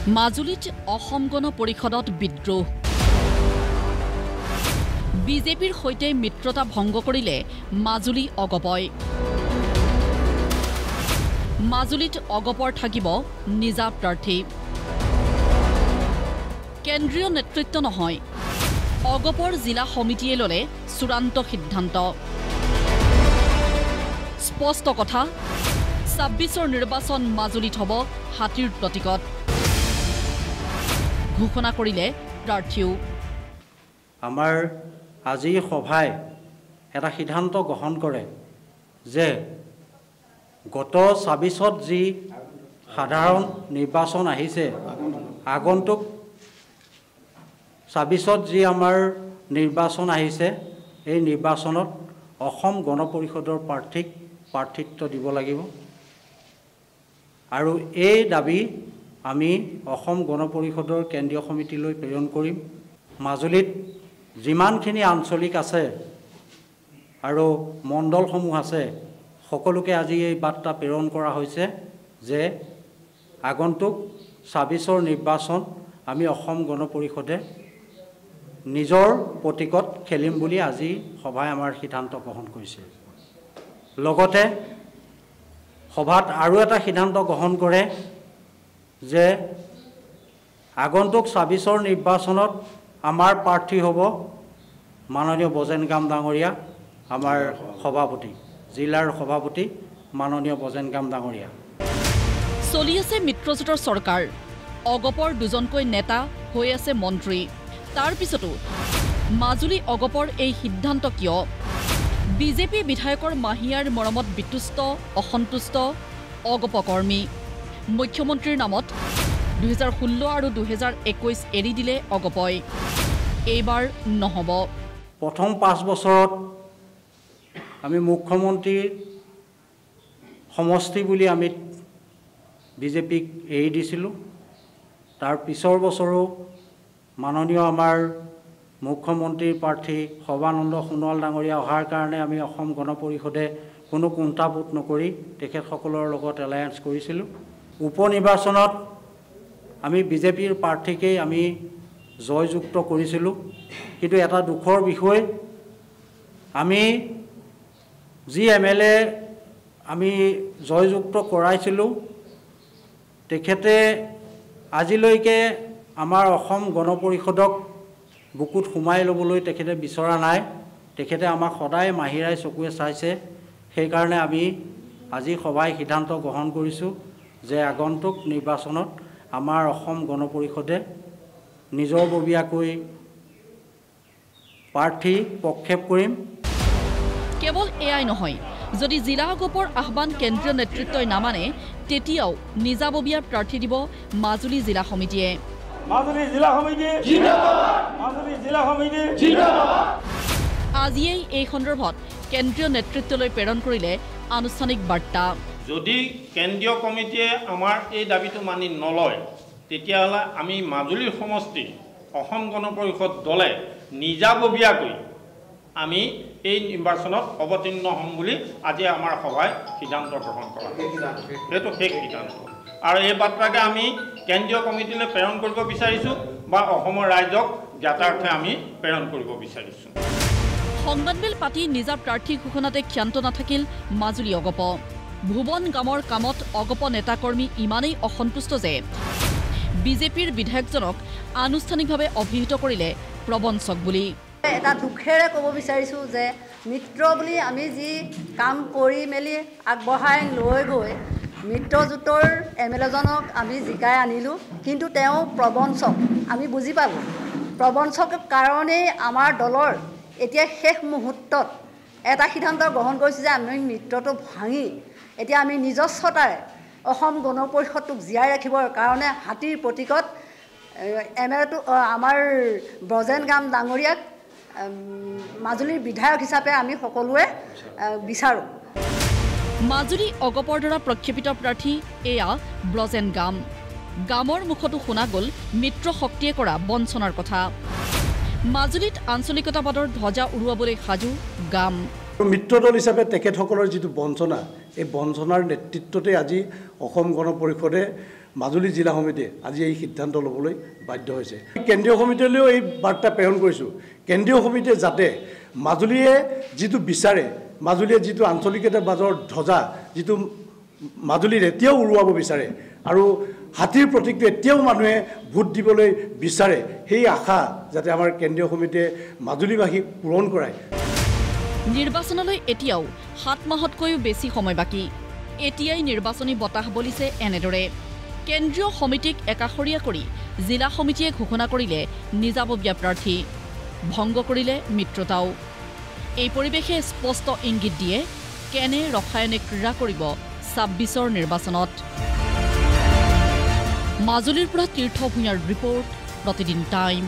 মাজুলীত অসম গণ পৰিষদত বিদ্ৰোহ বিজেপিৰ সৈতে মিত্ৰতা ভংগ কৰিলে মাজুলী অগপয় মাজুলীত অগপৰ থাকিব নিজা প্ৰাৰ্থী কেন্দ্ৰীয় নেতৃত্ব নহয় অগপৰ জিলা সমিতিয়ে ললে চূড়ান্ত সিদ্ধান্ত স্পষ্ট কথা ২৬ৰ নিৰ্বাচন মাজুলীত হ'ব হাতীৰ প্ৰতীকত ঘোষণা কৰিলে প্ৰাৰ্থীও আমাৰ আজি সভাই এটা সিদ্ধান্ত গ্ৰহণ কৰে যে গত ২৬ত যি সাধাৰণ নিৰ্বাচন আহিছে আগন্তুক ২৬ত যি আমাৰ নিৰ্বাচন আহিছে এই নিৰ্বাচনত অসম গণ পৰিষদৰ প্ৰাৰ্থীক প্ৰাৰ্থিত্ব দিব লাগিব আৰু এই দাবী আমি অসম গণ পৰিষদৰ কেন্দ্ৰীয় সমিতিলৈ প্ৰেৰণ কৰিম মাজুলীত যিমানখিনি আঞ্চলিক আছে আৰু মণ্ডলসমূহ আছে সকলোকে আজি এই বাৰ্তা প্ৰেৰণ কৰা হৈছে যে আগন্তুক ২৬ৰ নিৰ্বাচন আমি অসম গণ পৰিষদে নিজৰ প্ৰতীকত খেলিম বুলি আজি সভাই আমাৰ সিদ্ধান্ত গ্ৰহণ কৰিছে লগতে সভাত আৰু এটা সিদ্ধান্ত গ্ৰহণ কৰে যে আগন্তুক ২৬ৰ নিৰ্বাচনত আমাৰ প্ৰাৰ্থী হ'ব মাননীয় বজেন গাম ডাঙৰীয়া আমাৰ সভাপতি জিলাৰ সভাপতি মাননীয় বজেন গাম ডাঙৰীয়া চলি আছে মিত্ৰজোঁটৰ চৰকাৰ অগপৰ দুজনকৈ নেতা হৈ আছে মন্ত্ৰী তাৰ পিছতো মাজুলী অগপৰ এই সিদ্ধান্ত কিয় বিজেপি বিধায়কৰ মাহিয়াৰ মৰমত বিতুষ্ট অসন্তুষ্ট অগপ কৰ্মী মুখ্যমন্ত্ৰীৰ নামত ২০১৬ আৰু ২০২১ এৰি দিলে অগপই এইবাৰ নহ'ব প্ৰথম ৫ বছৰত আমি মুখ্যমন্ত্ৰীৰ সমষ্টি বুলি আমি বিজেপিক এৰি দিছিলোঁ তাৰ পিছৰ বছৰো মাননীয় আমাৰ মুখ্যমন্ত্ৰীৰ প্ৰাৰ্থী সৰ্বানন্দ সোণোৱাল ডাঙৰীয়া অহাৰ কাৰণে আমি অসম গণ পৰিষদে কোনো কুণ্ঠাবোধ নকৰি তেখেতসকলৰ লগত এলায়েন্স কৰিছিলোঁ উপনিৰ্বাচনত আমি বিজেপিৰ প্ৰাৰ্থীকেই আমি জয়যুক্ত কৰিছিলোঁ কিন্তু এটা দুখৰ বিষয় আমি যি MLA আমি জয়যুক্ত কৰাইছিলোঁ তেখেতে আজিলৈকে আমাৰ অসম গণ পৰিষদক বুকুত সোমাই ল'বলৈ তেখেতে বিচৰা নাই তেখেতে আমাক সদায় মাহিৰাই চকুৱে চাইছে সেইকাৰণে আমি আজি সভাই সিদ্ধান্ত গ্ৰহণ কৰিছোঁ যে আগন্তুক নিৰ্বাচনত আমাৰ অসম গণ পৰিষদে নিজৰববীয়াকৈ প্ৰাৰ্থী প্ৰক্ষেপ কৰিম কেৱল এয়াই নহয় যদি জিলা অগপৰ আহ্বান কেন্দ্ৰীয় নেতৃত্বই নামানে তেতিয়াও নিজাববীয়া প্ৰাৰ্থী দিব মাজুলী জিলা সমিতিয়ে মাজুলী জিলা সমিতি জিন্দাবাদ মাজুলী জিলা সমিতি জিন্দাবাদ আজিয়েই এই সন্দৰ্ভত কেন্দ্ৰীয় নেতৃত্বলৈ প্ৰেৰণ কৰিলে আনুষ্ঠানিক বাৰ্তা যদি কেন্দ্ৰীয় কমিটিয়ে আমাৰ এই দাবীটো মানি নলয় তেতিয়াহ'লে আমি মাজুলীৰ সমষ্টি অসম গণ পৰিষদ দলে নিজাববীয়াকৈ আমি এই নিৰ্বাচনত অৱতীৰ্ণ হ'ম বুলি আজি আমাৰ সভাই সিদ্ধান্ত গ্ৰহণ কৰা সেইটো শেষ সিদ্ধান্ত আৰু এই বাৰ্তাকে আমি কেন্দ্ৰীয় কমিটিলৈ প্ৰেৰণ কৰিব বিচাৰিছোঁ বা অসমৰ ৰাইজক জ্ঞাতাৰ্থে আমি প্ৰেৰণ কৰিব বিচাৰিছোঁ সংবাদমেল পাতি নিজা প্ৰাৰ্থী ঘোষণাতে ক্ষান্ত নাথাকিল মাজুলী অগপ ভুৱন গামৰ কামত অগপ নেতাকৰ্মী ইমানেই অসন্তুষ্ট যে বিজেপিৰ বিধায়কজনক আনুষ্ঠানিকভাৱে অভিহিত কৰিলে প্ৰবঞ্চক বুলি এটা দুখেৰে ক'ব বিচাৰিছোঁ যে মিত্ৰ বুলি আমি যি কাম কৰি মেলি আগবঢ়াই লৈ গৈ মিত্ৰজোঁটৰ MLAজনক আমি জিকাই আনিলোঁ কিন্তু তেওঁ প্ৰবঞ্চক আমি বুজি পালোঁ প্ৰবঞ্চকৰ কাৰণেই আমাৰ দলৰ এতিয়া শেষ মুহূৰ্তত এটা সিদ্ধান্ত গ্ৰহণ কৰিছোঁ যে আমি মিত্ৰটো ভাঙি এতিয়া আমি নিজস্বতাৰে অসম গণ পৰিষদটোক জীয়াই ৰাখিবৰ কাৰণে হাতীৰ প্ৰতীকত MLAটো আমাৰ ব্ৰজেন গাম ডাঙৰীয়াক মাজুলীৰ বিধায়ক হিচাপে আমি সকলোৱে বিচাৰোঁ মাজুলী অগপৰ দ্বাৰা প্ৰক্ষেপিত প্ৰাৰ্থী এয়া ব্ৰজেন গাম গামৰ মুখতো শুনা গ'ল মিত্ৰ শক্তিয়ে কৰা বঞ্চনাৰ কথা মাজুলীত আঞ্চলিকতাবাদৰ ধ্বজা উৰুৱাবলৈ সাজু গাম মিত্ৰদল হিচাপে তেখেতসকলৰ যিটো বঞ্চনা এই বঞ্চনাৰ নেতৃত্বতে আজি অসম গণ পৰিষদে মাজুলী জিলা সমিতিয়ে আজি এই সিদ্ধান্ত ল'বলৈ বাধ্য হৈছে। কেন্দ্ৰীয় সমিতিলৈও এই বাৰ্তা প্ৰেৰণ কৰিছোঁ, কেন্দ্ৰীয় সমিতিয়ে যাতে মাজুলীয়ে যিটো বিচাৰে, মাজুলীয়ে যিটো আঞ্চলিকতাবাদৰ ধ্বজা যিটো মাজুলীত এতিয়াও উৰুৱাব বিচাৰে আৰু হাতীৰ প্ৰতীকটো এতিয়াও মানুহে ভোট দিবলৈ বিচাৰে, সেই আশা যাতে আমাৰ কেন্দ্ৰীয় সমিতিয়ে মাজুলীবাসীক পূৰণ কৰায়। নিৰ্বাচনলৈ এতিয়াও 7 মাহতকৈও বেছি সময় বাকী। এতিয়াই নিৰ্বাচনী বতাহ বলিছে এনেদৰে। কেন্দ্ৰীয় সমিতিক একাষৰীয়া কৰি জিলা সমিতিয়ে ঘোষণা কৰিলে নিজাববীয়া প্ৰাৰ্থী, ভংগ কৰিলে মিত্ৰতাও। এই পৰিৱেশে স্পষ্ট ইংগিত দিয়ে কেনে ৰসায়নে ক্ৰীড়া কৰিব 26ৰ নিৰ্বাচনত। মাজুলীৰ পৰা তীৰ্থ ভূঞাৰ ৰিপৰ্ট, প্ৰতিদিন টাইম।